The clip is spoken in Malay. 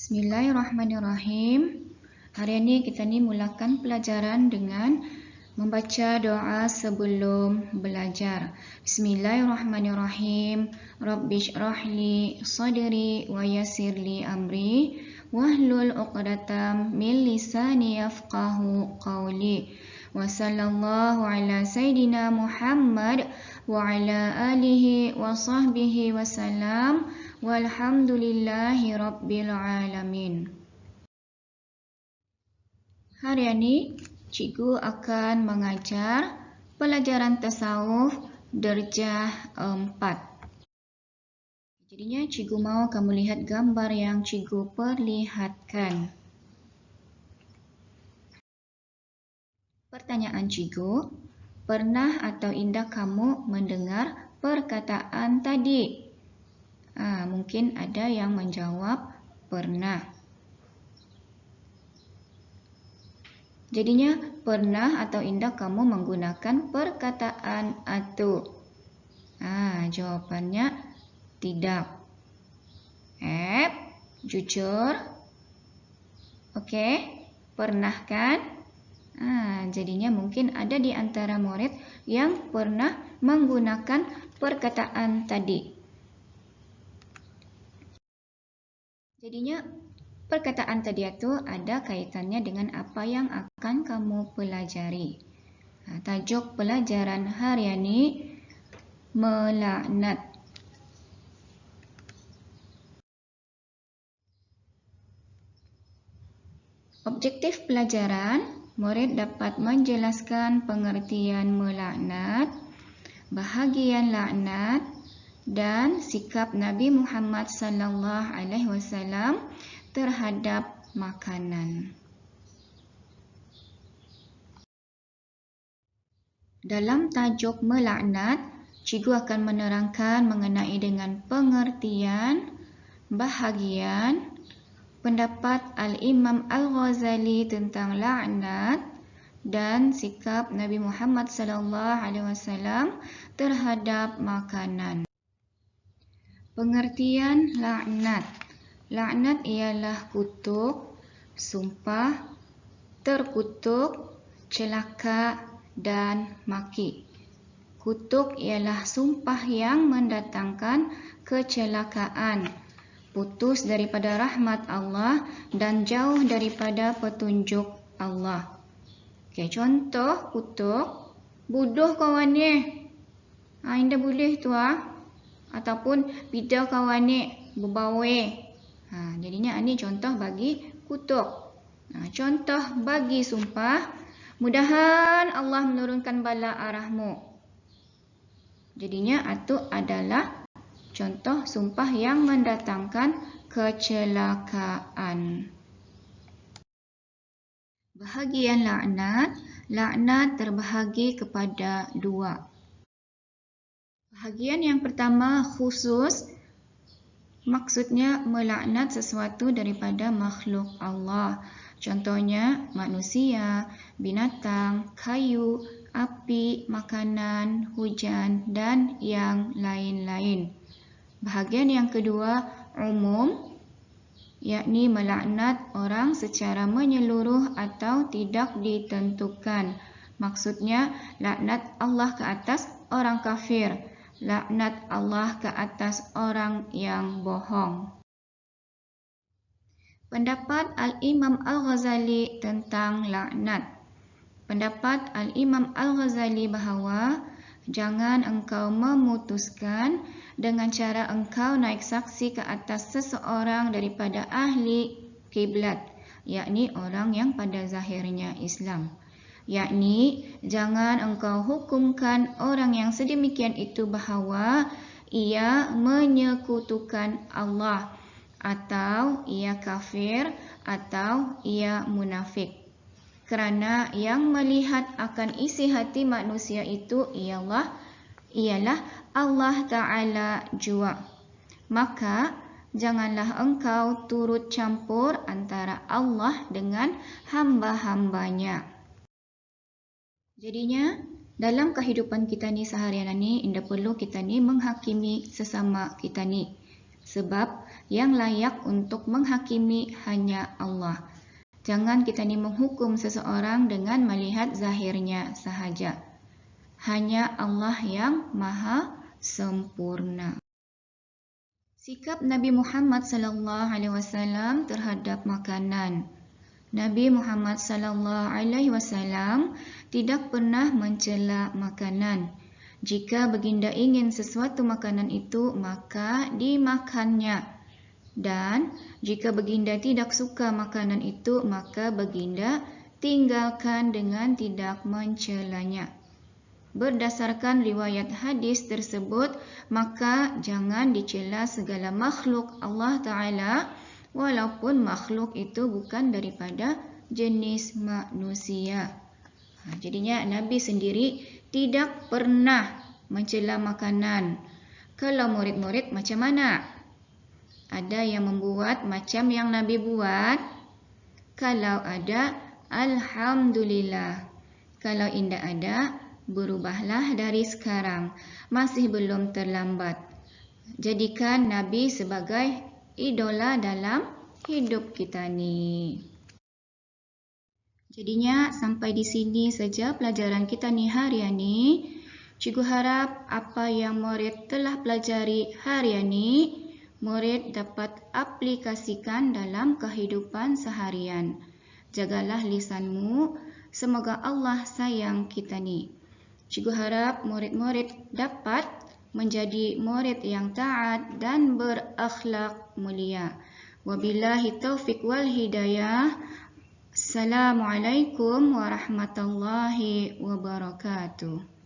Bismillahirrahmanirrahim. Hari ini kita mulakan pelajaran dengan membaca doa sebelum belajar. Bismillahirrahmanirrahim. Rabbishrahli sadri wa yassirli amri wahlul 'uqdatam min lisani yafqahu qawli. Wa sallallahu ala sayyidina Muhammad wa ala alihi wa sahbihi wa salam. Walhamdulillahi Rabbil Alamin. Hari ini cikgu akan mengajar pelajaran tasawuf darjah 4. Jadinya cikgu mahu kamu lihat gambar yang cikgu perlihatkan. Pertanyaan cikgu, pernah atau indah kamu mendengar perkataan tadi? Mungkin ada yang menjawab pernah. Jadinya pernah atau indah kamu menggunakan perkataan atu? Jawapannya tidak. Jujur? Okey, pernah kan? Jadinya mungkin ada di antara murid yang pernah menggunakan perkataan tadi. Jadinya perkataan tadi itu ada kaitannya dengan apa yang akan kamu pelajari. Tajuk pelajaran hari ini melaknat. Objektif pelajaran, murid dapat menjelaskan pengertian melaknat, bahagian laknat dan sikap Nabi Muhammad sallallahu alaihi wasallam terhadap makanan. Dalam tajuk melaknat, cikgu akan menerangkan mengenai dengan pengertian, bahagian, pendapat Al-Imam Al-Ghazali tentang laknat dan sikap Nabi Muhammad sallallahu alaihi wasallam terhadap makanan. Pengertian laknat. Laknat ialah kutuk, sumpah, terkutuk, celaka dan maki. Kutuk ialah sumpah yang mendatangkan kecelakaan, putus daripada rahmat Allah dan jauh daripada petunjuk Allah. Contoh kutuk, bodoh kawan ni. Indah boleh tu ataupun bida kawan ni berbawe. Jadinya ini contoh bagi kutuk. Contoh bagi sumpah, mudahan Allah menurunkan bala arahmu. Jadinya itu adalah contoh sumpah yang mendatangkan kecelakaan. Bahagian laknat. Laknat terbahagi kepada dua. Bahagian yang pertama khusus, maksudnya melaknat sesuatu daripada makhluk Allah. Contohnya manusia, binatang, kayu, api, makanan, hujan dan yang lain-lain. Bahagian yang kedua umum, yakni melaknat orang secara menyeluruh atau tidak ditentukan. Maksudnya laknat Allah ke atas orang kafir, laknat Allah ke atas orang yang bohong. Pendapat Al-Imam Al-Ghazali tentang laknat. Pendapat Al-Imam Al-Ghazali bahawa jangan engkau memutuskan dengan cara engkau naik saksi ke atas seseorang daripada ahli kiblat, yakni orang yang pada zahirnya Islam. Yakni jangan engkau hukumkan orang yang sedemikian itu bahawa ia menyekutukan Allah, atau ia kafir, atau ia munafik. Kerana yang melihat akan isi hati manusia itu ialah Allah Ta'ala jua. Maka janganlah engkau turut campur antara Allah dengan hamba-hambanya. Jadinya dalam kehidupan kita ni seharian ni, tidak perlu kita ni menghakimi sesama kita ni. Sebab yang layak untuk menghakimi hanya Allah. Jangan kita ni menghukum seseorang dengan melihat zahirnya sahaja. Hanya Allah yang maha sempurna. Sikap Nabi Muhammad SAW terhadap makanan. Nabi Muhammad SAW tidak pernah mencela makanan. Jika baginda ingin sesuatu makanan itu, maka dimakannya. Dan jika baginda tidak suka makanan itu, maka baginda tinggalkan dengan tidak mencelanya. Berdasarkan riwayat hadis tersebut, maka jangan dicela segala makhluk Allah Ta'ala, walaupun makhluk itu bukan daripada jenis manusia. Jadinya Nabi sendiri tidak pernah mencela makanan. Kalau murid-murid macam mana? Ada yang membuat macam yang Nabi buat? Kalau ada, alhamdulillah. Kalau tidak ada, berubahlah dari sekarang. Masih belum terlambat. Jadikan Nabi sebagai idola dalam hidup kita ni. Jadinya sampai di sini saja pelajaran kita ni hari ini. Cikgu harap apa yang murid telah pelajari hari ini, murid dapat aplikasikan dalam kehidupan seharian. Jagalah lisanmu, semoga Allah sayang kita ni. Cikgu harap murid-murid dapat menjadi murid yang taat dan berakhlak mulia. Wabillahi taufiq wal hidayah. Assalamualaikum warahmatullahi wabarakatuh.